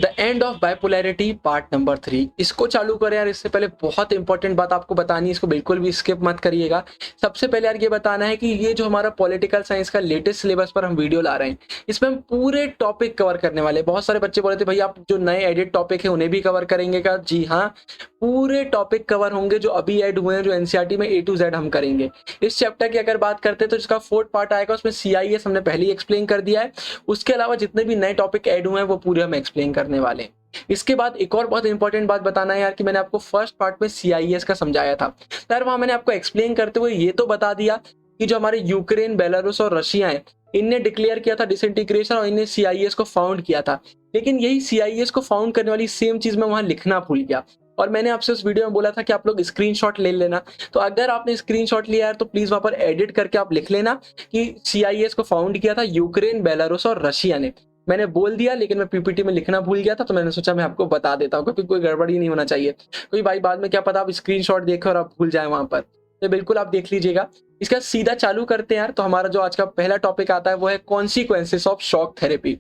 The end of bipolarity part number 3। इसको चालू करें यार, इससे पहले बहुत इंपॉर्टेंट बात आपको बतानी है, इसको बिल्कुल भी स्किप मत करिएगा। सबसे पहले यार ये बताना है कि ये जो हमारा पॉलिटिकल साइंस का लेटेस्ट सिलेबस पर हम वीडियो ला रहे हैं, इसमें हम पूरे टॉपिक कवर करने वाले हैं। बहुत सारे बच्चे बोले थे भाई आप जो नए एडिट टॉपिक है उन्हें भी कवर करेंगे क्या? जी हाँ, पूरे टॉपिक कवर होंगे जो अभी ऐड हुए हैं, जो एनसीईआरटी में ए टू जेड हम करेंगे। इस चैप्टर की अगर बात करते हैं तो इसका 4th पार्ट आएगा, उसमें सीआईएस हमने पहले ही एक्सप्लेन कर दिया है। उसके अलावा जितने भी नए टॉपिक ऐड हुए हैं वो पूरे हम एक्सप्लेन करने वाले हैं। इसके बाद एक और बहुत इंपॉर्टेंट बात बताना है यार कि मैंने आपको फर्स्ट पार्ट में सीआईएस का समझाया था, यार वहां मैंने आपको एक्सप्लेन करते हुए ये तो बता दिया कि जो हमारे यूक्रेन, बेलारूस और रशिया है, इनने डिक्लेयर किया था डिसइंटीग्रेशन और इनने सीआईएस को फाउंड किया था। लेकिन यही सीआईएस को फाउंड करने वाली सेम चीज मैं वहां लिखना भूल गया, और मैंने आपसे उस वीडियो में बोला था कि आप लोग स्क्रीनशॉट ले लेना। तो अगर आपने स्क्रीनशॉट लिया है तो प्लीज वहां पर एडिट करके आप लिख लेना कि सीआईएस को फाउंड किया था यूक्रेन, बेलारूस और रशिया ने। मैंने बोल दिया लेकिन मैं पीपीटी में लिखना भूल गया था, तो मैंने सोचा मैं आपको बता देता हूँ, क्योंकि कोई गड़बड़ ही नहीं होना चाहिए। कोई भाई बाद में क्या पता आप स्क्रीनशॉट देखें और आप भूल जाए वहां पर, तो बिल्कुल आप देख लीजिएगा। इसका सीधा चालू करते हैं यार। तो हमारा जो आज का पहला टॉपिक आता है वो है कॉन्सिक्वेंसेस ऑफ शॉक थेरेपी।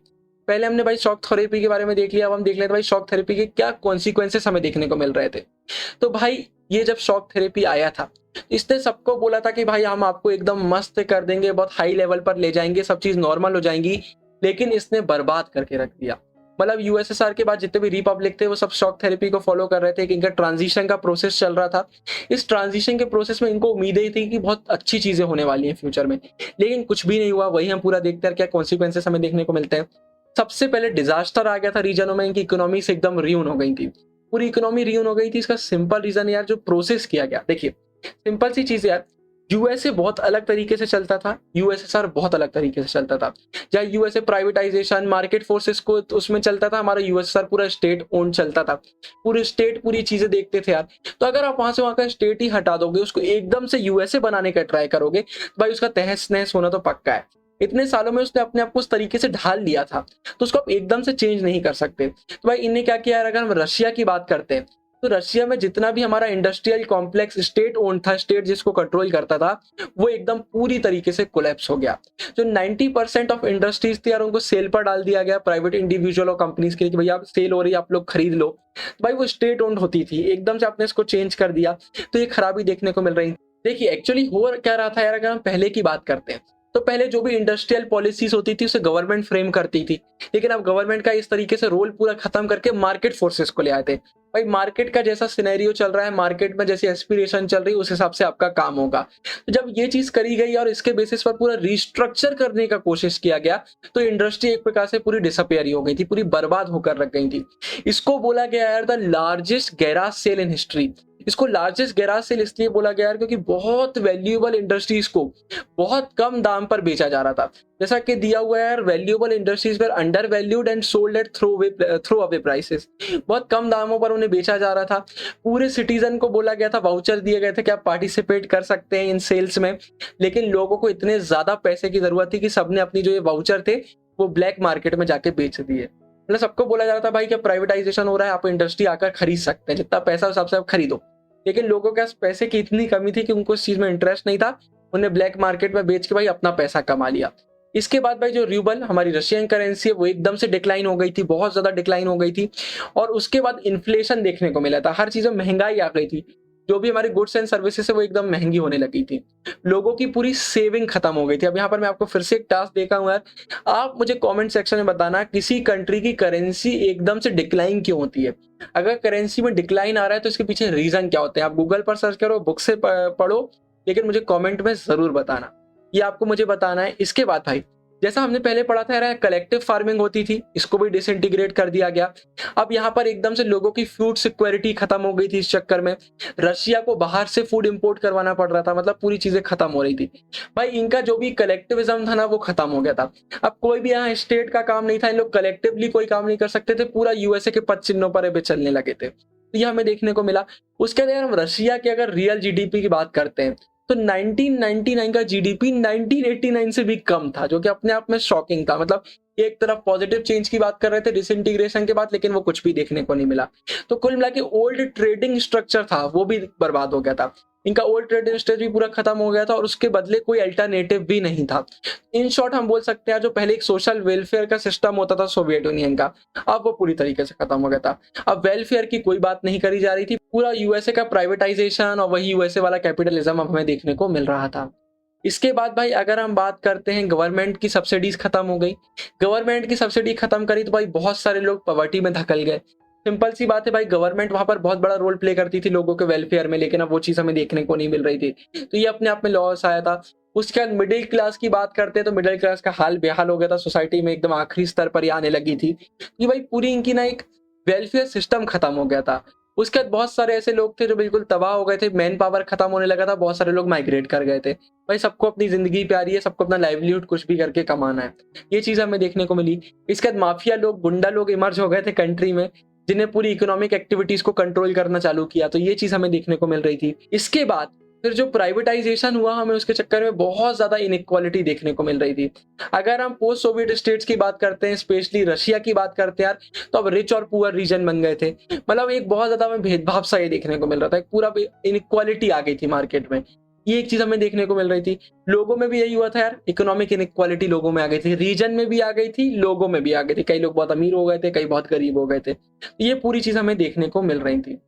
पहले हमने भाई शॉक थेरेपी के बारे में देख लिया, अब हम देख लेते हैं भाई शॉक थेरेपी के क्या कॉन्सिक्वेंसेस हमें देखने को मिल रहे थे। तो भाई ये जब शॉक थेरेपी आया था, इसने सबको बोला था कि भाई हम आपको एकदम मस्त कर देंगे, बहुत हाई लेवल पर ले जाएंगे, सब चीज नॉर्मल हो जाएंगी। लेकिन इसने बर्बाद करके रख दिया। मतलब यूएसएसआर के बाद जितने भी रिपब्लिक थे वो सब शॉक थेरेपी को फॉलो कर रहे थे कि इनका ट्रांजिशन का प्रोसेस चल रहा था। इस ट्रांजिशन के प्रोसेस में इनको उम्मीदें थी कि बहुत अच्छी चीजें होने वाली हैं फ्यूचर में, लेकिन कुछ भी नहीं हुआ। वही हम पूरा देखते हैं क्या कॉन्सिक्वेंसेस हमें देखने को मिलते हैं। सबसे पहले डिजास्टर आ गया था रीजनों में, इनकी इकोनॉमी से एकदम रियून हो गई थी, पूरी इकोनॉमी रियून हो गई थी। इसका सिंपल रीजन यार जो प्रोसेस किया गया, देखिए सिंपल सी चीज यार, यूएसए बहुत अलग तरीके से चलता था, यूएसएसआर बहुत अलग तरीके से चलता था। जहाँ यूएसए प्राइवेटाइजेशन, मार्केट फोर्सेस को उसमें चलता था, हमारा यूएसएसआर पूरा स्टेट ओन चलता था। पूरे स्टेट पूरी चीजें देखते थे यार। तो अगर आप वहां से वहां का स्टेट ही हटा दोगे, उसको एकदम से यूएसए बनाने का ट्राई करोगे, तो भाई उसका तहस नहस होना तो पक्का है। इतने सालों में उसने अपने आप को उस तरीके से ढाल लिया था, तो उसको आप एकदम से चेंज नहीं कर सकते। तो भाई इनने क्या किया यार, अगर हम रशिया की बात करते हैं तो रशिया में जितना भी हमारा इंडस्ट्रियल कॉम्प्लेक्स स्टेट ओन था, स्टेट जिसको कंट्रोल करता था, वो एकदम पूरी तरीके से कोलैप्स हो गया। जो 90% ऑफ इंडस्ट्रीज थी यार, उनको सेल पर डाल दिया गया प्राइवेट इंडिविजुअल और कंपनीज के लिए कि भैया आप सेल हो रही है, आप लोग खरीद लो। भाई वो स्टेट ओन्ड होती थी, एकदम से आपने इसको चेंज कर दिया, तो ये खराबी देखने को मिल रही। देखिए एक्चुअली हो क्या रहा था यार, अगर हम पहले की बात करते हैं तो पहले जो भी इंडस्ट्रियल पॉलिसीज होती थी उसे गवर्नमेंट फ्रेम करती थी, लेकिन अब गवर्नमेंट का इस तरीके से रोल पूरा खत्म करके मार्केट फोर्सेस को ले आए थे। भाई मार्केट का जैसा सिनेरियो चल रहा है, मार्केट में जैसी एस्पिरेशन चल रही है, उस हिसाब से आपका काम होगा। तो जब ये चीज करी गई और इसके बेसिस पर पूरा रिस्ट्रक्चर करने का कोशिश किया गया, तो इंडस्ट्री एक प्रकार से पूरी डिसअपियर हो गई थी, पूरी बर्बाद होकर रख गई थी। इसको बोला गया यार the largest garage sale in history. इसको लार्जेस्ट गैराज सेल इसलिए बोला गया यार क्योंकि बहुत वैल्यूएबल इंडस्ट्रीज को बहुत कम दाम पर बेचा जा रहा था। जैसा कि दिया हुआ है यार, valuable industries were undervalued and sold at throw away prices. बहुत कम दामों पर उन्हें बेचा जा रहा था। पूरे सिटीजन को बोला गया था, वाउचर दिए गए थे कि आप पार्टिसिपेट कर सकते हैं इन सेल्स में, लेकिन लोगों को इतने ज्यादा पैसे की जरूरत थी कि सबने अपनी जो ये वाउचर थे वो ब्लैक मार्केट में जाके बेच दिए। मतलब सबको बोला जा रहा था भाई कि प्राइवेटाइजेशन हो रहा है, आप इंडस्ट्री आकर खरीद सकते हैं, जितना पैसा उस हिसाब से आप खरीदो। लेकिन लोगों के पास पैसे की इतनी कमी थी कि उनको इस चीज में इंटरेस्ट नहीं था, उन्हें ब्लैक मार्केट में बेच के भाई अपना पैसा कमा लिया। इसके बाद भाई जो रूबल हमारी रशियन करेंसी है वो एकदम से डिक्लाइन हो गई थी, बहुत ज्यादा डिक्लाइन हो गई थी। और उसके बाद इन्फ्लेशन देखने को मिला था, हर चीज में महंगाई आ गई थी। जो भी हमारी गुड्स एंड सर्विसेज है वो एकदम महंगी होने लगी थी। लोगों की पूरी सेविंग खत्म हो गई थी। अब यहाँ पर मैं आपको फिर से एक टास्क देता हूँ यार, आप मुझे कमेंट सेक्शन में बताना किसी कंट्री की करेंसी एकदम से डिक्लाइन क्यों होती है। अगर करेंसी में डिक्लाइन आ रहा है तो इसके पीछे रीजन क्या होते हैं। आप गूगल पर सर्च करो, बुक से पढ़ो, लेकिन मुझे कमेंट में जरूर बताना, ये आपको मुझे बताना है। इसके बाद भाई जैसा हमने पहले पढ़ा था यार, कलेक्टिव फार्मिंग होती थी, इसको भी डिसइंटीग्रेट कर दिया गया। अब यहाँ पर एकदम से लोगों की फूड सिक्योरिटी खत्म हो गई थी। इस चक्कर में रशिया को बाहर से फूड इंपोर्ट करवाना पड़ रहा था, मतलब पूरी चीजें खत्म हो रही थी। भाई इनका जो भी कलेक्टिविज्म था ना वो खत्म हो गया था। अब कोई भी यहाँ स्टेट का काम नहीं था, इन लोग कलेक्टिवली कोई काम नहीं कर सकते थे, पूरा यूएसए के पद चिन्हों पर ये चलने लगे थे। तो ये हमें देखने को मिला। उसके बाद हम रशिया की अगर रियल जीडीपी की बात करते हैं तो 1999 का जीडीपी 1989 से भी कम था, जो कि अपने आप में शॉकिंग था। मतलब ये एक तरफ पॉजिटिव चेंज की बात कर रहे थे डिसइंटीग्रेशन के बाद, लेकिन वो कुछ भी देखने को नहीं मिला। तो कुल मिला के ओल्ड ट्रेडिंग स्ट्रक्चर था वो भी बर्बाद हो गया था, इनका ओल्ड ट्रेडिंग स्ट्रक्चर भी पूरा खत्म हो गया था और उसके बदले कोई अल्टरनेटिव भी नहीं था। इन शॉर्ट हम बोल सकते हैं जो पहले एक सोशल वेलफेयर का सिस्टम होता था सोवियत यूनियन का, अब वो पूरी तरीके से खत्म हो गया था। अब वेलफेयर की कोई बात नहीं करी जा रही थी, पूरा यूएसए का प्राइवेटाइजेशन और वही यूएसए वाला कैपिटलिज्म अब हमें देखने को मिल रहा था। इसके बाद भाई अगर हम बात करते हैं, गवर्नमेंट की सब्सिडीज खत्म हो गई। गवर्नमेंट की सब्सिडी खत्म करी तो भाई बहुत सारे लोग पॉवर्टी में धकल गए। सिंपल सी बात है भाई, गवर्नमेंट वहां पर बहुत बड़ा रोल प्ले करती थी लोगों के वेलफेयर में, लेकिन अब वो चीज हमें देखने को नहीं मिल रही थी, तो ये अपने आप में लॉस आया था। उसके बाद मिडिल क्लास की बात करते हैं तो मिडिल क्लास का हाल बेहाल हो गया था, सोसाइटी में एकदम आखिरी स्तर पर ही आने लगी थी कि भाई पूरी इनकी ना एक वेलफेयर सिस्टम खत्म हो गया था। उसके बाद बहुत सारे ऐसे लोग थे जो बिल्कुल तबाह हो गए थे, मैन पावर खत्म होने लगा था, बहुत सारे लोग माइग्रेट कर गए थे। भाई सबको अपनी जिंदगी प्यारी है, सबको अपना लाइवलीहुड कुछ भी करके कमाना है, ये चीज हमें देखने को मिली। इसके बाद माफिया लोग, गुंडा लोग इमर्ज हो गए थे कंट्री में, जिन्हें पूरी इकोनॉमिक एक्टिविटीज को कंट्रोल करना चालू किया, तो ये चीज हमें देखने को मिल रही थी। इसके बाद फिर जो प्राइवेटाइजेशन हुआ, हमें उसके चक्कर में बहुत ज्यादा इनइक्वालिटी देखने को मिल रही थी। अगर हम पोस्ट सोवियत स्टेट्स की बात करते हैं, स्पेशली रशिया की बात करते हैं यार, तो अब रिच और पुअर रीजन बन गए थे। मतलब एक बहुत ज्यादा हमें भेदभाव सा ये देखने को मिल रहा था, एक पूरा इनइक्वालिटी आ गई थी मार्केट में, ये एक चीज हमें देखने को मिल रही थी। लोगों में भी यही हुआ था यार, इकोनॉमिक इनइक्वालिटी लोगों में आ गई थी, रीजन में भी आ गई थी, लोगों में भी आ गई थी। कई लोग बहुत अमीर हो गए थे, कई बहुत गरीब हो गए थे, ये पूरी चीज हमें देखने को मिल रही थी।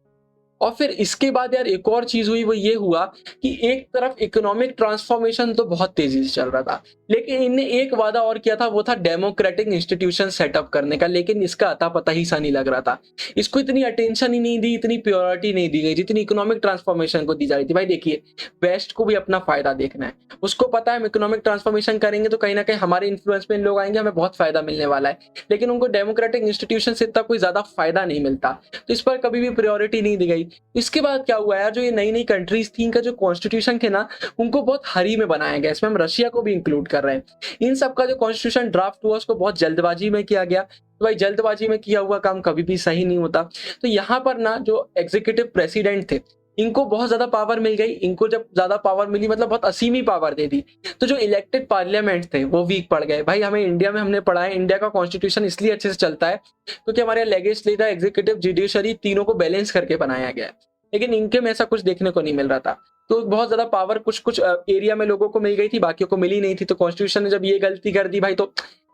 और फिर इसके बाद यार एक और चीज हुई, वो ये हुआ कि एक तरफ इकोनॉमिक ट्रांसफॉर्मेशन तो बहुत तेजी से चल रहा था, लेकिन इनने एक वादा और किया था, वो था डेमोक्रेटिक इंस्टीट्यूशन सेटअप करने का, लेकिन इसका अता पता ही सा नहीं लग रहा था। इसको इतनी अटेंशन ही नहीं दी, इतनी प्योरिटी नहीं दी गई जितनी इकोनॉमिक ट्रांसफॉर्मेशन को दी जा रही थी। भाई देखिए, वेस्ट को भी अपना फायदा देखना है, उसको पता है हम इकोनॉमिक ट्रांसफॉर्मेशन करेंगे तो कहीं ना कहीं हमारे इन्फ्लुएंस में लोग आएंगे, हमें बहुत फायदा मिलने वाला है, लेकिन उनको डेमोक्रेटिक इंस्टीट्यूशन से इतना कोई ज्यादा फायदा नहीं मिलता, तो इस पर कभी भी प्रायोरिटी नहीं दी गई। इसके बाद क्या हुआ यार, जो ये नई नई कंट्रीज थी, इनका जो कॉन्स्टिट्यूशन थे ना, उनको बहुत हरी में बनाया गया, इसमें हम रशिया को भी इंक्लूड कर रहे हैं। इन सब का जो कॉन्स्टिट्यूशन ड्राफ्ट हुआ उसको बहुत जल्दबाजी में किया गया, तो भाई जल्दबाजी में किया हुआ काम कभी भी सही नहीं होता। तो यहाँ पर ना जो एग्जीक्यूटिव प्रेसिडेंट थे, इनको बहुत ज्यादा पावर मिल गई। इनको जब ज्यादा पावर मिली मतलब बहुत असीमी पावर दे दी, तो जो इलेक्टेड पार्लियामेंट थे वो वीक पड़ गए। भाई हमें इंडिया में हमने पढ़ा है, इंडिया का कॉन्स्टिट्यूशन इसलिए अच्छे से चलता है क्योंकि हमारे लेजिस्लेटिव, एग्जीक्यूटिव, जुडिशरी तीनों को बैलेंस करके बनाया गया है, लेकिन इनके में ऐसा कुछ देखने को नहीं मिल रहा था। तो बहुत ज्यादा पावर कुछ कुछ एरिया में लोगों को मिल गई थी, बाकियों को मिली नहीं थी। तो कॉन्स्टिट्यूशन ने जब ये गलती कर दी भाई, तो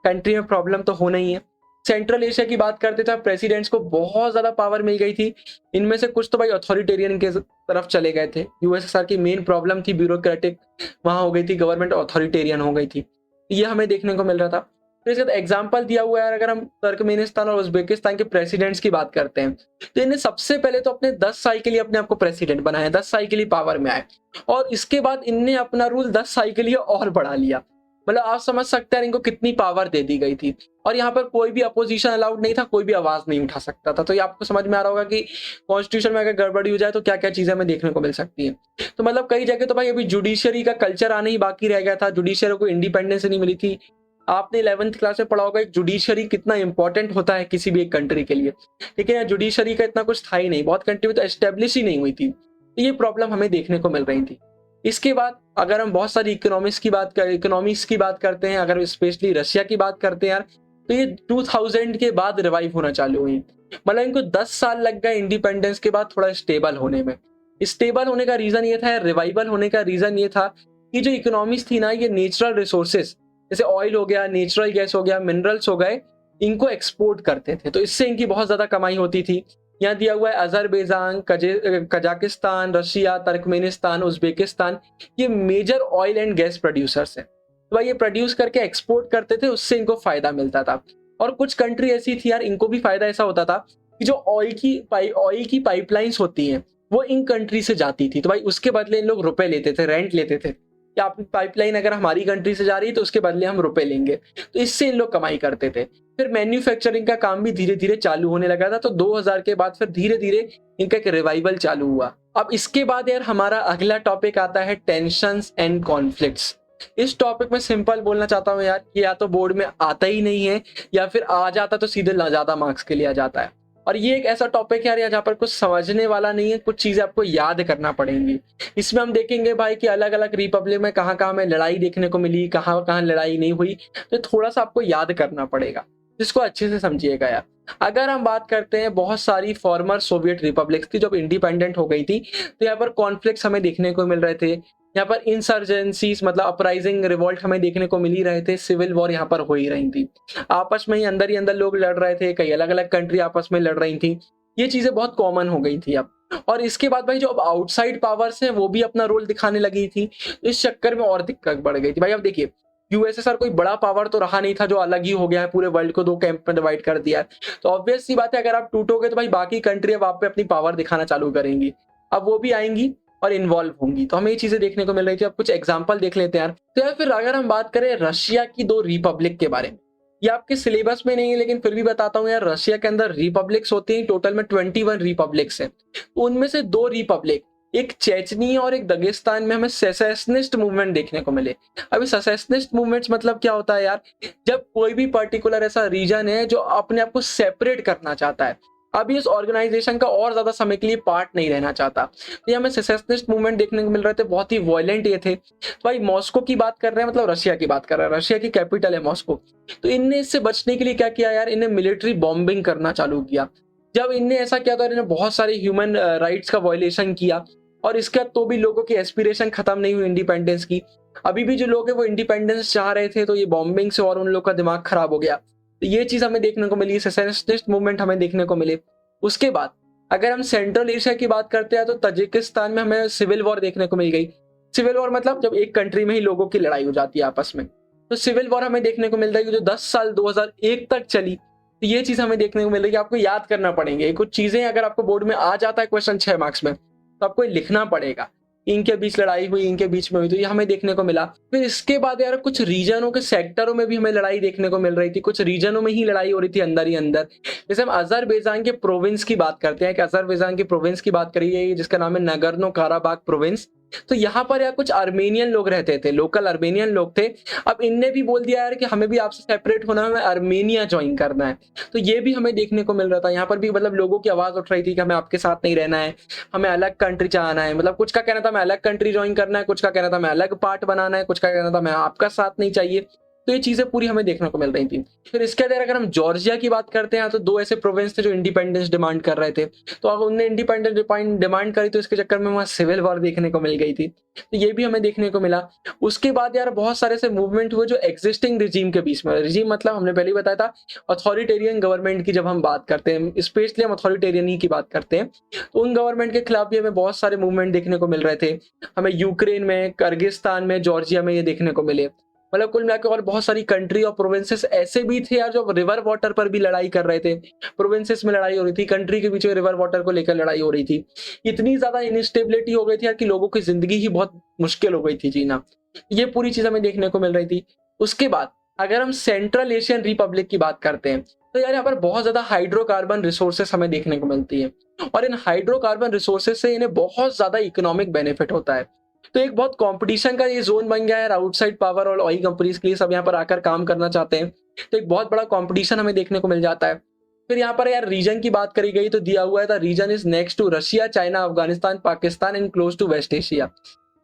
कंट्री में प्रॉब्लम तो होना ही है। सेंट्रल एशिया की बात करते थे, प्रेसिडेंट्स को बहुत ज्यादा पावर मिल गई थी, इनमें से कुछ तो भाई अथॉरिटेरियन के तरफ चले गए थे। यूएसएसआर की मेन प्रॉब्लम थी ब्यूरोक्रेटिक, वहां हो गई थी, गवर्नमेंट अथॉरिटेरियन हो गई थी, ये हमें देखने को मिल रहा था। तो इसका एग्जाम्पल दिया हुआ है, अगर हम तुर्कमेनिस्तान और उज्बेकिस्तान के प्रेसिडेंट्स की बात करते हैं, तो इन्हें सबसे पहले तो अपने 10 साल के लिए अपने आप को प्रेसिडेंट बनाया, 10 साल के लिए पावर में आए, और इसके बाद इनने अपना रूल 10 साल के लिए और बढ़ा लिया। मतलब आप समझ सकते हैं इनको कितनी पावर दे दी गई थी, और यहाँ पर कोई भी अपोजिशन अलाउड नहीं था, कोई भी आवाज नहीं उठा सकता था। तो ये आपको समझ में आ रहा होगा कि कॉन्स्टिट्यूशन में अगर गड़बड़ी हो जाए तो क्या क्या चीजें हमें देखने को मिल सकती है। तो मतलब कई जगह तो भाई अभी जुडिशरी का कल्चर आने ही बाकी रह गया था, जुडिशरी को इंडिपेंडेंस नहीं मिली थी। आपने 11th क्लास में पढ़ा होगा एक जुडिशरी कितना इंपॉर्टेंट होता है किसी भी एक कंट्री के लिए, लेकिन यार जुडिशरी का इतना कुछ था ही नहीं, बहुत कंट्री में तो एस्टेब्लिश ही नहीं हुई थी। तो ये प्रॉब्लम हमें देखने को मिल रही थी। इसके बाद अगर हम बहुत सारी इकोनॉमिक्स की बात करते हैं, अगर स्पेशली रशिया की बात करते हैं यार, तो ये 2000 के बाद रिवाइव होना चालू हुई। मतलब इनको 10 साल लग गए इंडिपेंडेंस के बाद थोड़ा स्टेबल होने में। स्टेबल होने का रीजन ये था, रिवाइवल होने का रीजन ये था कि जो इकोनॉमिक्स थी ना, ये नेचुरल रिसोर्सेस जैसे ऑयल हो गया, नेचुरल गैस हो गया, मिनरल्स हो गए, इनको एक्सपोर्ट करते थे, तो इससे इनकी बहुत ज्यादा कमाई होती थी। यहाँ दिया हुआ है Azerbaijan, Kazakhstan, Russia, Turkmenistan, Uzbekistan, ये major oil and gas producers हैं। तो भाई ये प्रोड्यूस करके एक्सपोर्ट करते थे, उससे इनको फायदा मिलता था। और कुछ कंट्री ऐसी थी यार, इनको भी फायदा ऐसा होता था कि जो ऑयल की पाइपलाइंस होती हैं वो इन कंट्री से जाती थी, तो भाई उसके बदले इन लोग रुपए लेते थे, रेंट लेते थे कि आपकी पाइपलाइन अगर हमारी कंट्री से जा रही है तो उसके बदले हम रुपए लेंगे, तो इससे इन लोग कमाई करते थे। फिर मैन्युफैक्चरिंग का काम भी धीरे धीरे चालू होने लगा था, तो 2000 के बाद फिर धीरे धीरे इनका एक रिवाइवल चालू हुआ। अब इसके बाद यार हमारा अगला टॉपिक आता है टेंशंस एंड कॉन्फ्लिक्ट्स। इस टॉपिक में सिंपल बोलना चाहता हूँ यार कि या तो बोर्ड में आता ही नहीं है, या फिर आ जाता तो सीधे ज्यादा मार्क्स के लिए आ जाता है। और ये एक ऐसा टॉपिक है यार जहाँ पर कुछ समझने वाला नहीं है, कुछ चीजें आपको याद करना पड़ेंगी। इसमें हम देखेंगे भाई कि अलग अलग रिपब्लिक में कहाँ कहाँ हमें लड़ाई देखने को मिली, कहाँ कहाँ लड़ाई नहीं हुई, तो थोड़ा सा आपको याद करना पड़ेगा, जिसको अच्छे से समझिएगा यार। अगर हम बात करते हैं, बहुत सारी फॉर्मर सोवियत रिपब्लिक्स थी जब इंडिपेंडेंट हो गई थी, तो यहाँ पर कॉन्फ्लिक्ट्स हमें देखने को मिल रहे थे, यहाँ पर इंसर्जेंसीज मतलब अपराइजिंग रिवॉल्ट हमें देखने को मिल ही रहे थे, सिविल वॉर यहाँ पर हो ही रही थी, आपस में ही अंदर लोग लड़ रहे थे, कई अलग अलग कंट्री आपस में लड़ रही थी, ये चीजें बहुत कॉमन हो गई थी अब। और इसके बाद भाई जो अब आउटसाइड पावर्स हैं वो भी अपना रोल दिखाने लगी थी, तो इस चक्कर में और दिक्कत बढ़ गई थी भाई। अब देखिए, यूएसएसआर कोई बड़ा पावर तो रहा नहीं था जो अलग ही हो गया है, पूरे वर्ल्ड को दो कैंप में डिवाइड कर दिया है, तो ऑब्वियस सी बात है अगर आप टूटोगे तो भाई बाकी कंट्री अब आप पे अपनी पावर दिखाना चालू करेंगी, अब वो भी आएंगी और इन्वॉल्व होंगी, तो हमें ये चीजें देखने को मिल रही थी। अब कुछ एग्जांपल देख लेते हैं यार। तो यार फिर अगर हम बात करें रशिया की दो रिपब्लिक के बारे में, ये आपके सिलेबस में नहीं है लेकिन फिर भी बताता हूँ यार, रशिया के अंदर रिपब्लिक्स होती हैं टोटल में 21 रिपब्लिक्स हैं, उनमें से दो रिपब्लिक, एक चेचनी और एक दगिस्तान में हमें सेसेशनिस्ट मूवमेंट देखने को मिले। अभी सेसेशनिस्ट मूवमेंट्स मतलब क्या होता है यार, जब कोई भी पर्टिकुलर ऐसा रीजन है जो अपने आप को सेपरेट करना चाहता है, अभी इस ऑर्गेनाइजेशन का और ज्यादा समय के लिए पार्ट नहीं रहना चाहता, तो हमें सेसेशनिस्ट मूवमेंट देखने को मिल रहे थे, बहुत ही वायलेंट ये थे। तो भाई मॉस्को की बात कर रहे हैं, मतलब रशिया की बात कर रहे हैं, रशिया की कैपिटल है मॉस्को, तो इनने इससे बचने के लिए क्या किया यार, इन्हें मिलिट्री बॉम्बिंग करना चालू किया। जब इनने ऐसा किया तो इन्हें बहुत सारे ह्यूमन राइट्स का वायलेशन किया, और इसके बाद तो भी लोगों की एस्पिरेशन खत्म नहीं हुई इंडिपेंडेंस की, अभी भी जो लोग हैं वो इंडिपेंडेंस चाह रहे थे, तो ये बॉम्बिंग से और उन लोग का दिमाग खराब हो गया, तो ये चीज हमें देखने को मिली, सेसेशनिस्ट मूवमेंट हमें देखने को मिले। उसके बाद अगर हम सेंट्रल एशिया की बात करते हैं तो तजिकिस्तान में हमें सिविल वॉर देखने को मिल गई। सिविल वॉर मतलब जब एक कंट्री में ही लोगों की लड़ाई हो जाती है आपस में, तो सिविल वॉर हमें देखने को मिल रही है जो 10 साल 2001 तक चली, तो ये चीज हमें देखने को मिल रही है। आपको याद करना पड़ेंगे कुछ चीजें, अगर आपको बोर्ड में आ जाता है क्वेश्चन 6 मार्क्स में, तो आपको लिखना पड़ेगा इनके बीच लड़ाई हुई, इनके बीच में हुई, तो ये हमें देखने को मिला। फिर इसके बाद यार कुछ रीजनों के सेक्टरों में भी हमें लड़ाई देखने को मिल रही थी, कुछ रीजनों में ही लड़ाई हो रही थी अंदर ही अंदर। जैसे हम अजरबैजान के प्रोविंस की बात करते हैं, कि अजरबैजान की प्रोविंस की बात करिए जिसका नाम है नगर्नो काराबाग प्रोविंस, तो यहाँ पर यार कुछ आर्मेनियन लोग रहते थे, लोकल आर्मेनियन लोग थे। अब इनने भी बोल दिया यार कि हमें भी आपसे सेपरेट होना है, हमें आर्मेनिया ज्वाइन करना है, तो ये भी हमें देखने को मिल रहा था। यहाँ पर भी मतलब लोगों की आवाज उठ रही थी कि हमें आपके साथ नहीं रहना है, हमें अलग कंट्री चाहना है, मतलब कुछ का कहना था हमें अलग कंट्री ज्वाइन करना है, कुछ का कहना था हमें अलग पार्ट बनाना है, कुछ का कहना था हमें आपका साथ नहीं चाहिए, तो ये चीजें पूरी हमें देखने को मिल रही थी। फिर इसके अंदर अगर हम जॉर्जिया की बात करते हैं, तो दो ऐसे प्रोविंस थे जो इंडिपेंडेंस डिमांड कर रहे थे, तो अब उनने इंडिपेंडेंस डिमांड करी, तो इसके चक्कर में वहां सिविल वॉर देखने को मिल गई थी, तो ये भी हमें देखने को मिला। उसके बाद यार बहुत सारे ऐसे मूवमेंट हुए जो एग्जिस्टिंग रिजीम के बीच में, रिजीम मतलब हमने पहले ही बताया था अथॉरिटेरियन गवर्नमेंट की, जब हम बात करते हैं स्पेशली हम अथॉरिटेरियन ही की बात करते हैं, तो उन गवर्नमेंट के खिलाफ भी हमें बहुत सारे मूवमेंट देखने को मिल रहे थे। हमें यूक्रेन में, किर्गिस्तान में, जॉर्जिया में ये देखने को मिले। मतलब कुल मिलाकर और बहुत सारी कंट्री और प्रोविंसेस ऐसे भी थे यार जो रिवर वाटर पर भी लड़ाई कर रहे थे, प्रोविंसेस में लड़ाई हो रही थी, कंट्री के बीच में रिवर वाटर को लेकर लड़ाई हो रही थी। इतनी ज्यादा इनस्टेबिलिटी हो गई थी यार कि लोगों की जिंदगी ही बहुत मुश्किल हो गई थी जीना, ये पूरी चीज हमें देखने को मिल रही थी। उसके बाद अगर हम सेंट्रल एशियन रिपब्लिक की बात करते हैं, तो यार यहाँ पर बहुत ज्यादा हाइड्रोकार्बन रिसोर्सेस हमें देखने को मिलती है, और इन हाइड्रोकार्बन रिसोर्सेस से इन्हें बहुत ज्यादा इकोनॉमिक बेनिफिट होता है। तो एक बहुत कंपटीशन का ये जोन बन गया है आउटसाइड पावर और ऑयल कंपनीज के लिए, सब यहाँ पर आकर काम करना चाहते हैं, तो एक बहुत बड़ा कंपटीशन हमें देखने को मिल जाता है। फिर यहाँ पर यार रीजन की बात करी गई तो दिया हुआ है the region is next to Russia, China, Afghanistan, Pakistan and close to West Asia.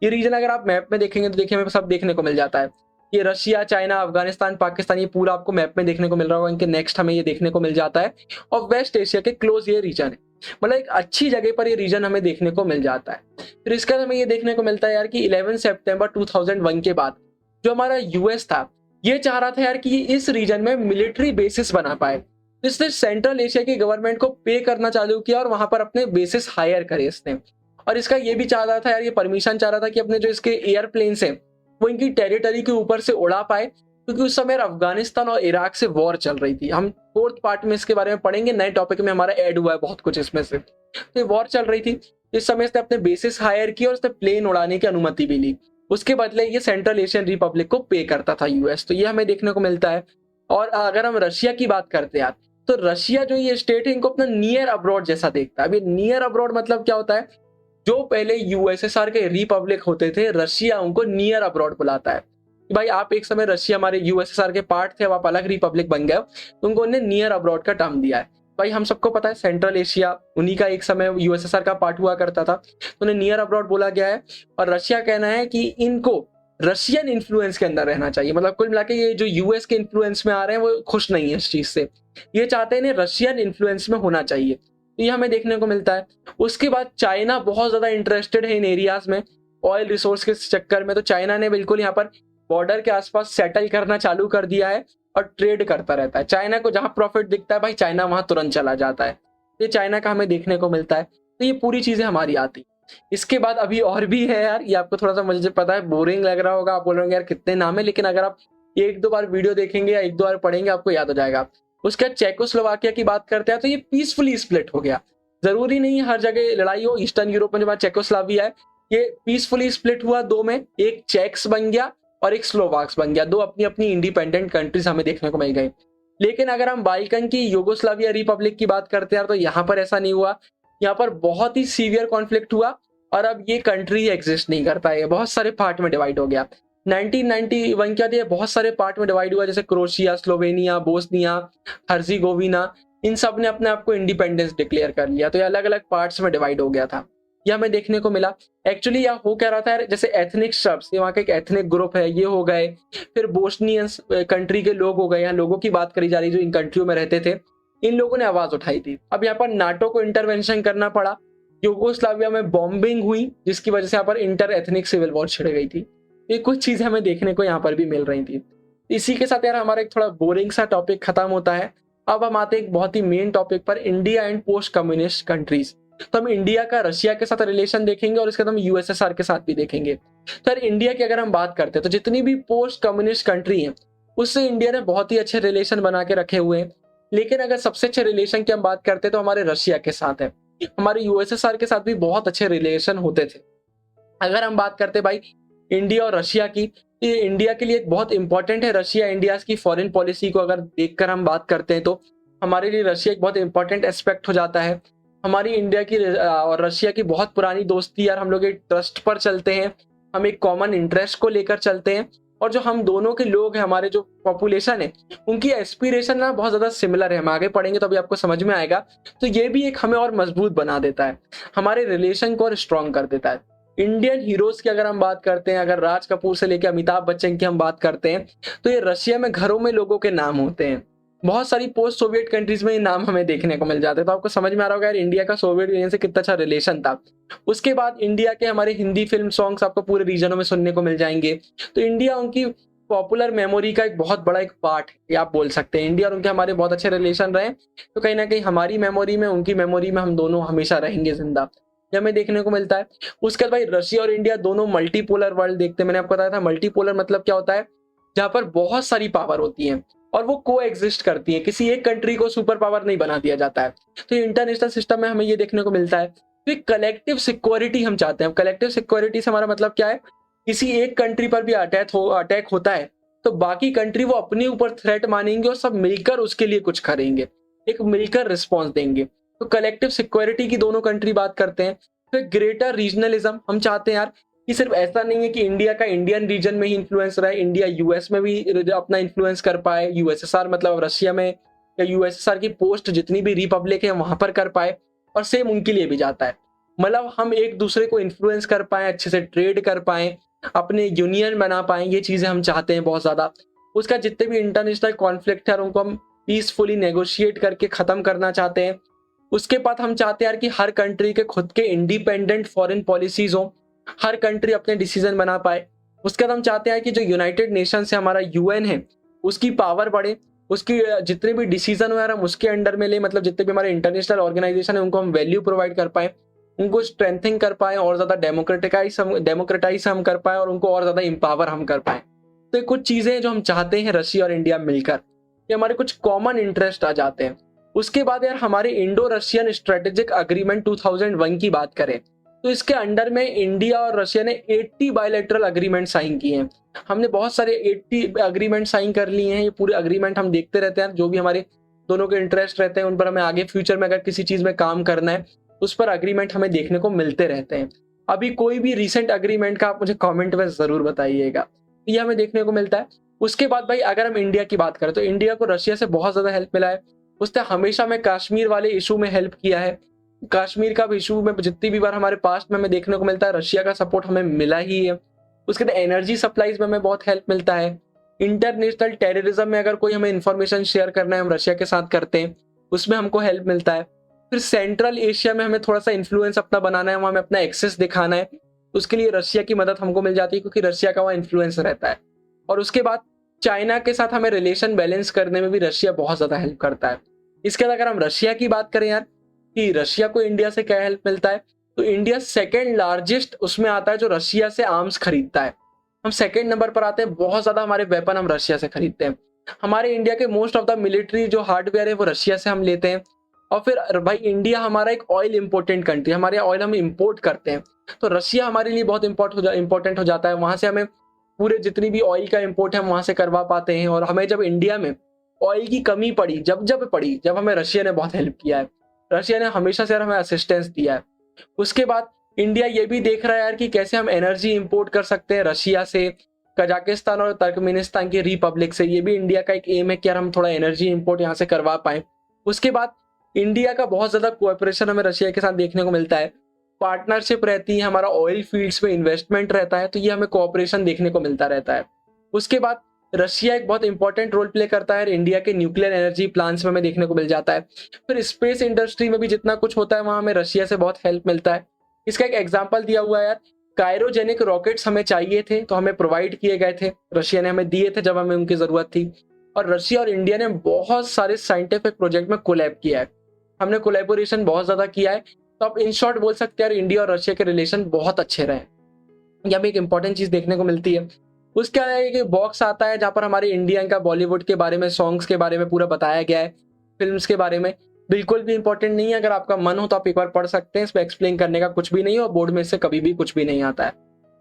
ये रीजन अगर आप मैप में देखेंगे तो देखिए हमें सब देखने को मिल जाता है, ये रशिया, चाइना, अफगानिस्तान, पाकिस्तान, ये पूरा आपको मैप में देखने को मिल रहा होगा, इनके नेक्स्ट हमें ये देखने को मिल जाता है, और वेस्ट एशिया के क्लोज ये रीजन है, मतलब एक अच्छी जगह पर ये रीजन हमें देखने को मिल जाता है। फिर इसके बाद हमें ये देखने को मिलता है यार कि 11 सितंबर 2001 के बाद जो हमारा यूएस था, ये चाह रहा था यार कि इस रीजन में मिलिट्री बेसिस बना पाए, इसने सेंट्रल एशिया की गवर्नमेंट को पे करना चालू किया और वहां पर अपने बेसिस हायर करे इसने। और इसका ये भी चाह रहा था यार, ये परमिशन चाह रहा था कि अपने जो इसके एयरप्लेन्स हैं वो इनकी टेरिटरी के ऊपर से उड़ा पाए, क्योंकि उस समय अफगानिस्तान और इराक से वॉर चल रही थी। हम फोर्थ पार्ट में इसके बारे में पढ़ेंगे, नए टॉपिक में हमारा ऐड हुआ है बहुत कुछ इसमें से। तो वॉर चल रही थी, इस समय इसने अपने बेसिस हायर किए और इसने प्लेन उड़ाने की अनुमति भी ली, उसके बदले ये सेंट्रल एशियन रिपब्लिक को पे करता था यूएस, तो ये हमें देखने को मिलता है। और अगर हम रशिया की बात करते हैं यार, तो रशिया जो ये स्टेट है इनको अपना नियर अब्रॉड जैसा देखता है। अभी नियर अब्रॉड मतलब क्या होता है, जो पहले यूएसएसआर के रिपब्लिक होते थे, रशिया उनको नियर अब्रॉड बुलाता है कि भाई आप एक समय रशिया हमारे यूएसएसआर के पार्ट थे, अब आप अलग रिपब्लिक बन गए, तो उनको उन्हें नियर अब्रॉड का टर्म दिया है। भाई हम सबको पता है सेंट्रल एशिया उन्हीं का एक समय यूएसएसआर का पार्ट हुआ करता था, तो उन्हें नियर अब्रॉड बोला गया है। और रशिया कहना है कि इनको रशियन इन्फ्लुएंस के अंदर रहना चाहिए, मतलब कुल मिला के ये जो यूएस के इन्फ्लुएंस में आ रहे हैं वो खुश नहीं है इस चीज से, ये चाहते हैं इन्हें रशियन इन्फ्लुएंस में होना चाहिए, तो ये हमें देखने को मिलता है। उसके बाद चाइना बहुत ज्यादा इंटरेस्टेड है इन एरियाज में ऑयल रिसोर्स के चक्कर में, तो चाइना ने बिल्कुल यहाँ पर बॉर्डर के आसपास सेटल करना चालू कर दिया है और ट्रेड करता रहता है। चाइना को जहां प्रॉफिट दिखता है भाई चाइना वहां तुरंत चला जाता है, ये चाइना का हमें देखने को मिलता है। तो ये पूरी चीजें हमारी आती। इसके बाद अभी और भी है यार, ये आपको थोड़ा सा मुझे पता है बोरिंग लग रहा होगा, आप बोल रहे होंगे यार कितने नाम है, लेकिन अगर आप एक दो बार वीडियो देखेंगे या एक दो बार पढ़ेंगे आपको याद हो जाएगा। उसके बाद चेकोस्लोवाकिया की बात करते हैं तो ये पीसफुली स्प्लिट हो गया। जरूरी नहीं हर जगह लड़ाई हो, ईस्टर्न यूरोप में जो चेकोस्लाविया है ये पीसफुली स्प्लिट हुआ दो में, एक चेक्स बन गया और एक स्लोवाक्स बन गया, दो अपनी अपनी इंडिपेंडेंट कंट्रीज हमें देखने को मिल गई। लेकिन अगर हम बाल्कन की यूगोस्लाविया रिपब्लिक की बात करते हैं तो यहाँ पर ऐसा नहीं हुआ, यहाँ पर बहुत ही सीवियर कॉन्फ्लिक्ट हुआ और अब ये कंट्री एग्जिस्ट नहीं करता है, बहुत सारे पार्ट में डिवाइड हो गया। 1991 के बाद ये बहुत सारे पार्ट में डिवाइड हुआ, जैसे क्रोशिया, स्लोवेनिया, बोस्निया, हर्जिगोविना, इन सब ने अपने आप को इंडिपेंडेंस डिक्लेयर कर लिया, तो ये अलग अलग पार्ट्स में डिवाइड हो गया था, ये हमें देखने को मिला। एक्चुअली यह हो क्या रहा था यार, जैसे एथनिक शब्द, वहाँ का एक एथनिक ग्रुप है ये हो गए, फिर बोस्नियंस कंट्री के लोग हो गए, यहाँ लोगों की बात करी जा रही जो इन कंट्रियों में रहते थे, इन लोगों ने आवाज उठाई थी। अब यहाँ पर नाटो को इंटरवेंशन करना पड़ा, यूगोस्लाविया में बॉम्बिंग हुई जिसकी वजह से यहाँ पर इंटर एथनिक सिविल वॉर छिड़ गई थी। ये कुछ चीजें हमें देखने को यहाँ पर भी मिल रही थी। इसी के साथ यार हमारा एक थोड़ा बोरिंग सा टॉपिक खत्म होता है। अब हम आते हैं एक बहुत ही मेन टॉपिक पर, India and post communist countries. तो हम इंडिया का रशिया के साथ रिलेशन देखेंगे और इसके बाद हम यूएसएसआर के साथ भी देखेंगे। तो यार इंडिया की अगर हम बात करते हैं तो जितनी भी पोस्ट कम्युनिस्ट कंट्री हैं उससे इंडिया ने बहुत ही अच्छे रिलेशन बना के रखे हुए हैं। लेकिन अगर सबसे अच्छे रिलेशन की हम बात करते हैं तो हमारे रशिया के साथ है, हमारे यूएसएसआर के साथ भी बहुत अच्छे रिलेशन होते थे। अगर हम बात करते भाई इंडिया और रशिया की, ये इंडिया के लिए बहुत इंपॉर्टेंट है। रशिया इंडिया की फॉरेन पॉलिसी को अगर देखकर हम बात करते हैं तो हमारे लिए रशिया एक बहुत इंपॉर्टेंट एस्पेक्ट हो जाता है। हमारी इंडिया की और रशिया की बहुत पुरानी दोस्ती यार, हम लोग एक ट्रस्ट पर चलते हैं, हम एक कॉमन इंटरेस्ट को लेकर चलते हैं, और जो हम दोनों के लोग हैं, हमारे जो पॉपुलेशन है उनकी एस्पिरेशन ना बहुत ज्यादा सिमिलर है। हम आगे पढ़ेंगे तो अभी आपको समझ में आएगा। तो ये भी एक हमें और मजबूत बना देता है, हमारे रिलेशन को और स्ट्रॉन्ग कर देता है। इंडियन हीरोज की अगर हम बात करते हैं, अगर राज कपूर से लेकर अमिताभ बच्चन की हम बात करते हैं तो ये रशिया में घरों में लोगों के नाम होते हैं। बहुत सारी पोस्ट सोवियत कंट्रीज में ये नाम हमें देखने को मिल जाते हैं। तो आपको समझ में आ रहा होगा यार इंडिया का सोवियत यूनियन से कितना अच्छा रिलेशन था। उसके बाद इंडिया के हमारे हिंदी फिल्म सॉन्ग्स आपको पूरे रीजनों में सुनने को मिल जाएंगे। तो इंडिया उनकी पॉपुलर मेमोरी का एक बहुत बड़ा एक पार्ट है, आप बोल सकते हैं। इंडिया और उनके हमारे बहुत अच्छे रिलेशन रहे, तो कहीं ना कहीं हमारी मेमोरी में उनकी मेमोरी में हम दोनों हमेशा रहेंगे जिंदा, ये हमें देखने को मिलता है। उसके बाद भाई रशिया और इंडिया दोनों मल्टीपोलर वर्ल्ड देखते हैं। मैंने आपको बताया था मल्टीपोलर मतलब क्या होता है, जहां पर बहुत सारी पावर होती है और वो को एग्जिस्ट करती है, किसी एक कंट्री को सुपर पावर नहीं बना दिया जाता है। तो इंटरनेशनल सिस्टम में हमें ये देखने को मिलता है। तो एक कलेक्टिव सिक्योरिटी हम चाहते हैं। कलेक्टिव सिक्योरिटी से हमारा मतलब क्या है, किसी एक कंट्री पर भी अटैक होता है तो बाकी कंट्री वो अपने ऊपर थ्रेट मानेंगे और सब मिलकर उसके लिए कुछ करेंगे, एक मिलकर रिस्पॉन्स देंगे। तो कलेक्टिव सिक्योरिटी की दोनों कंट्री बात करते हैं। फिर ग्रेटर रीजनलिज्म हम चाहते हैं यार कि सिर्फ ऐसा नहीं है कि इंडिया का इंडियन रीजन में ही इन्फ्लुएंस रहे, इंडिया यूएस में भी अपना इन्फ्लुएंस कर पाए, यूएसएसआर मतलब रशिया में या यूएसएसआर की पोस्ट जितनी भी रिपब्लिक है वहां पर कर पाए, और सेम उनके लिए भी जाता है। मतलब हम एक दूसरे को इन्फ्लुएंस कर पाए, अच्छे से ट्रेड कर पाए, अपने यूनियन बना पाए, ये चीजें हम चाहते हैं बहुत ज्यादा। उसका जितने भी इंटरनेशनल कॉन्फ्लिक्ट है उनको हम पीसफुली नेगोशिएट करके खत्म करना चाहते हैं। उसके बाद हम चाहते हैं यार कि हर कंट्री के खुद के इंडिपेंडेंट फॉरेन पॉलिसीज हो, हर कंट्री अपने डिसीजन बना पाए। उसके बाद हम चाहते हैं कि जो यूनाइटेड नेशंस है, हमारा यूएन है, उसकी पावर बढ़े, उसकी जितने भी डिसीजन हो यार हम उसके अंडर में ले, मतलब जितने भी हमारे इंटरनेशनल ऑर्गेनाइजेशन है उनको हम वैल्यू प्रोवाइड कर पाए, उनको स्ट्रेंथिंग कर पाए, और ज्यादा डेमोक्रेटाइज हम कर पाए और उनको और ज्यादा एम्पावर हम कर पाए। तो ये कुछ चीजें जो हम चाहते हैं रशिया और इंडिया मिलकर, ये हमारे कुछ कॉमन इंटरेस्ट आ जाते हैं। उसके बाद यार हमारे इंडो रशियन स्ट्रेटेजिक अग्रीमेंट 2001 की बात करें तो इसके अंडर में इंडिया और रशिया ने 80 बायलैटरल अग्रीमेंट साइन किए हैं। हमने बहुत सारे 80 अग्रीमेंट साइन कर लिए हैं। ये पूरे अग्रीमेंट हम देखते रहते हैं, जो भी हमारे दोनों के इंटरेस्ट रहते हैं उन पर हमें आगे फ्यूचर में अगर किसी चीज में काम करना है उस पर अग्रीमेंट हमें देखने को मिलते रहते हैं। अभी कोई भी रिसेंट अग्रीमेंट का आप मुझे कॉमेंट में जरूर बताइएगा, ये हमें देखने को मिलता है। उसके बाद भाई अगर हम इंडिया की बात करें तो इंडिया को रशिया से बहुत ज्यादा हेल्प मिला है। उसने हमेशा में कश्मीर वाले इशू में हेल्प किया है। कश्मीर का इशू में जितनी भी बार हमारे पास्ट में हमें देखने को मिलता है, रशिया का सपोर्ट हमें मिला ही है। उसके बाद एनर्जी सप्लाईज में हमें बहुत हेल्प मिलता है। इंटरनेशनल टेररिज्म में अगर कोई हमें इंफॉर्मेशन शेयर करना है, हम रशिया के साथ करते हैं, उसमें हमको हेल्प मिलता है। फिर सेंट्रल एशिया में हमें थोड़ा सा इन्फ्लुएंस अपना बनाना है, वहाँ हमें अपना एक्सेस दिखाना है, उसके लिए रशिया की मदद हमको मिल जाती है, क्योंकि रशिया का वहाँ इन्फ्लुएंस रहता है। और उसके बाद चाइना के साथ हमें रिलेशन बैलेंस करने में भी रशिया बहुत ज़्यादा हेल्प करता है। इसके बाद अगर हम रशिया की बात करें यार, कि रशिया को इंडिया से क्या हेल्प मिलता है, तो इंडिया सेकेंड लार्जेस्ट उसमें आता है जो रशिया से आर्म्स खरीदता है। हम सेकेंड नंबर पर आते हैं, बहुत ज़्यादा हमारे वेपन हम रशिया से खरीदते हैं। हमारे इंडिया के मोस्ट ऑफ द मिलिट्री जो हार्डवेयर है वो रशिया से हम लेते हैं। और फिर भाई इंडिया हमारा एक ऑयल इम्पोर्टेंट कंट्री, हमारे ऑयल हम इम्पोर्ट करते हैं, तो रशिया हमारे लिए बहुत इंपॉर्टेंट हो जाता है। वहाँ से हमें पूरे जितनी भी ऑयल का इम्पोर्ट है हम वहाँ से करवा पाते हैं। और हमें जब इंडिया में ऑयल की कमी पड़ी, जब हमें रशिया ने बहुत हेल्प किया है। रशिया ने हमेशा से हमें असिस्टेंस दिया है। उसके बाद इंडिया ये भी देख रहा है यार कि कैसे हम एनर्जी इंपोर्ट कर सकते हैं रशिया से, कजाकिस्तान और तुर्कमेनिस्तान की रिपब्लिक से। ये भी इंडिया का एक एम है कि यार हम थोड़ा एनर्जी इंपोर्ट यहाँ से करवा पाए। उसके बाद इंडिया का बहुत ज़्यादा कोऑपरेशन हमें रशिया के साथ देखने को मिलता है, पार्टनरशिप रहती है, हमारा ऑयल फील्ड्स में इन्वेस्टमेंट रहता है, तो ये हमें कोऑपरेशन देखने को मिलता रहता है। उसके बाद रशिया एक बहुत इंपॉर्टेंट रोल प्ले करता है इंडिया के न्यूक्लियर एनर्जी प्लांट्स में हमें देखने को मिल जाता है। फिर स्पेस इंडस्ट्री में भी जितना कुछ होता है वहाँ हमें रशिया से बहुत हेल्प मिलता है। इसका एक एग्जाम्पल दिया हुआ है यार, कायरोजेनिक रॉकेट्स हमें चाहिए थे तो हमें प्रोवाइड किए गए थे, रशिया ने हमें दिए थे जब हमें उनकी ज़रूरत थी। और रशिया और इंडिया ने बहुत सारे साइंटिफिक प्रोजेक्ट में कोलैब किया है, हमने कोलैबोरेशन बहुत ज़्यादा किया है। तो आप इन शॉर्ट बोल सकते हैं यार इंडिया और रशिया के रिलेशन बहुत अच्छे रहे। यह भी एक इंपॉर्टेंट चीज़ देखने को मिलती है। उसके अलावा एक बॉक्स आता है जहाँ पर हमारे इंडिया का बॉलीवुड के बारे में, सॉन्ग्स के बारे में पूरा बताया गया है, फिल्म्स के बारे में। बिल्कुल भी इंपॉर्टेंट नहीं है, अगर आपका मन हो तो आप एक बार पढ़ सकते हैं, इसमें एक्सप्लेन करने का कुछ भी नहीं है और बोर्ड में से कभी भी कुछ भी नहीं आता है।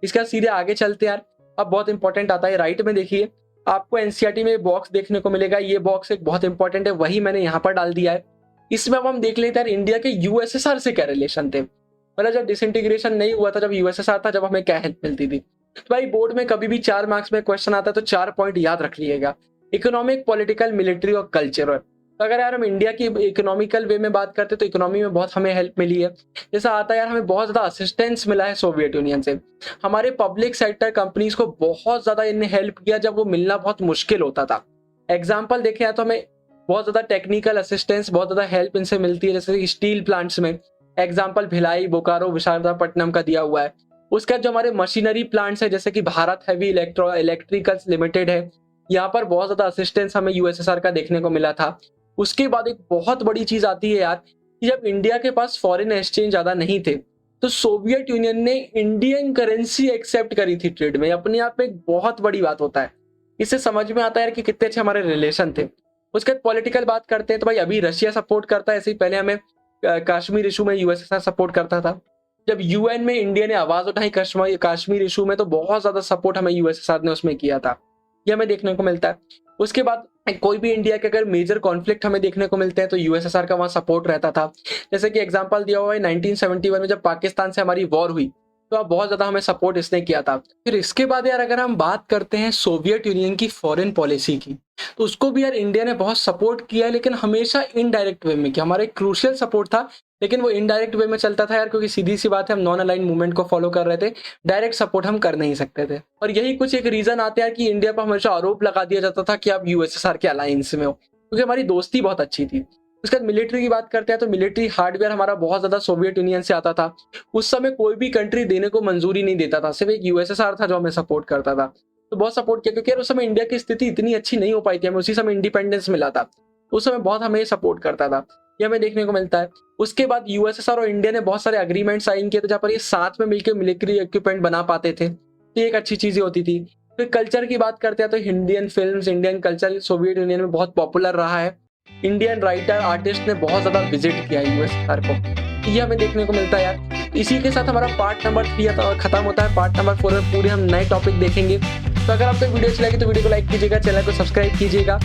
इसका सीधे आगे चलते यार, अब बहुत इंपॉर्टेंट आता है, राइट में देखिए आपको एनसीईआरटी में बॉक्स देखने को मिलेगा। ये बॉक्स एक बहुत इंपॉर्टेंट है, वही मैंने यहाँ पर डाल दिया है। इसमें अब हम देख लेते हैं इंडिया के यूएसएसआर से क्या रिलेशन थे, मतलब जब डिसइंटीग्रेशन नहीं हुआ था, जब यूएसएसआर था, जब हमें क्या हेल्प मिलती थी। तो भाई बोर्ड में कभी भी 4 मार्क्स में क्वेश्चन आता है तो 4 पॉइंट याद रख लीजिएगा, इकोनॉमिक, पॉलिटिकल, मिलिट्री और कल्चरल। तो अगर यार हम इंडिया की इकोनॉमिकल वे में बात करते हैं तो इकोनॉमी में बहुत हमें हेल्प मिली है। जैसा आता है यार, हमें बहुत ज़्यादा असिस्टेंस मिला है सोवियत यूनियन से, हमारे पब्लिक सेक्टर कंपनीज को बहुत ज़्यादा इनने हेल्प किया जब वो मिलना बहुत मुश्किल होता था। एग्जाम्पल देखे तो हमें बहुत ज़्यादा टेक्निकल असिस्टेंस, बहुत ज़्यादा हेल्प इनसे मिलती है, जैसे स्टील प्लांट्स में एग्जाम्पल भिलाई, बोकारो, विशाखापट्टनम का दिया हुआ है। उसका जो हमारे मशीनरी प्लांट्स है जैसे कि भारत हैवी इलेक्ट्रिकल्स लिमिटेड है, यहाँ पर बहुत ज़्यादा असिस्टेंस हमें यूएसएसआर का देखने को मिला था। उसके बाद एक बहुत बड़ी चीज़ आती है यार, कि जब इंडिया के पास फॉरेन एक्सचेंज ज़्यादा नहीं थे तो सोवियत यूनियन ने इंडियन करेंसी एक्सेप्ट करी थी ट्रेड में। अपने आप में एक बहुत बड़ी बात होता है, इससे समझ में आता है यार कि कितने अच्छे हमारे रिलेशन थे। उसके बाद पॉलिटिकल बात करते हैं तो भाई अभी रशिया सपोर्ट करता है, ऐसे ही पहले हमें कश्मीर इशू में यूएसएसआर सपोर्ट करता था। जब यूएन में इंडिया ने आवाज उठाई कश्मीर इशू में तो बहुत ज्यादा सपोर्ट हमें यूएसएसआर ने उसमें किया था, ये हमें देखने को मिलता है। उसके बाद कोई भी इंडिया के अगर मेजर कॉन्फ्लिक्ट हमें देखने को मिलते हैं तो यूएसएसआर का वहाँ सपोर्ट रहता था। जैसे कि एग्जांपल दिया हुआ है 1971 में जब पाकिस्तान से हमारी वॉर हुई तो अब बहुत ज्यादा हमें सपोर्ट इसने किया था। फिर इसके बाद यार अगर हम बात करते हैं सोवियत यूनियन की फॉरेन पॉलिसी की, तो उसको भी यार इंडिया ने बहुत सपोर्ट किया है, लेकिन हमेशा इनडायरेक्ट वे में किया। हमारा एक क्रूशियल सपोर्ट था लेकिन वो इनडायरेक्ट वे में चलता था यार, क्योंकि सीधी सी बात है हम नॉन अलाइन मूवमेंट को फॉलो कर रहे थे, डायरेक्ट सपोर्ट हम कर नहीं सकते थे। और यही कुछ एक रीजन आते हैं कि इंडिया पर हमेशा आरोप लगा दिया जाता था कि आप यूएसएसआर के अलायंस में हो, क्योंकि हमारी दोस्ती बहुत अच्छी थी। उसके बाद मिलिट्री की बात करते हैं तो मिलिट्री हार्डवेयर हमारा बहुत ज्यादा सोवियत यूनियन से आता था। उस समय कोई भी कंट्री देने को मंजूरी नहीं देता था, सिर्फ एक यूएसएसआर था जो हमें सपोर्ट करता था। तो बहुत सपोर्ट किया क्योंकि उस समय इंडिया की स्थिति इतनी अच्छी नहीं हो पाई थी, हमें उसी समय इंडिपेंडेंस मिला था, उस समय बहुत हमें सपोर्ट करता था, ये हमें देखने को मिलता है। उसके बाद यूएसएसआर और इंडिया ने बहुत सारे अग्रीमेंट साइन किए थे जहाँ पर ये साथ में मिलकर मिलिट्री इक्विपमेंट बना पाते थे, तो ये एक अच्छी चीजें होती थी। फिर कल्चर की बात करते हैं तो Indian films, Indian culture Soviet union में बहुत पॉपुलर रहा है। इंडियन राइटर आर्टिस्ट ने बहुत ज्यादा विजिट किया है यूएसएसआर को, ये हमें देखने को मिलता है यार। इसी के साथ हमारा पार्ट नंबर 3 खत्म होता है। पार्ट नंबर 4 में पूरे हम नए टॉपिक देखेंगे। तो अगर आपको वीडियो अच्छी लगी तो वीडियो को लाइक कीजिएगा, चैनल को सब्सक्राइब कीजिएगा।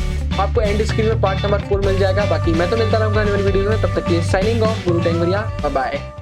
आपको एंड स्क्रीन में पार्ट नंबर 4 मिल जाएगा। बाकी मैं तो मिलता रहूंगा आने वाली वीडियो में, तब तक के लिए साइनिंग ऑफ, गुरु टेंगरिया, बाय बाय।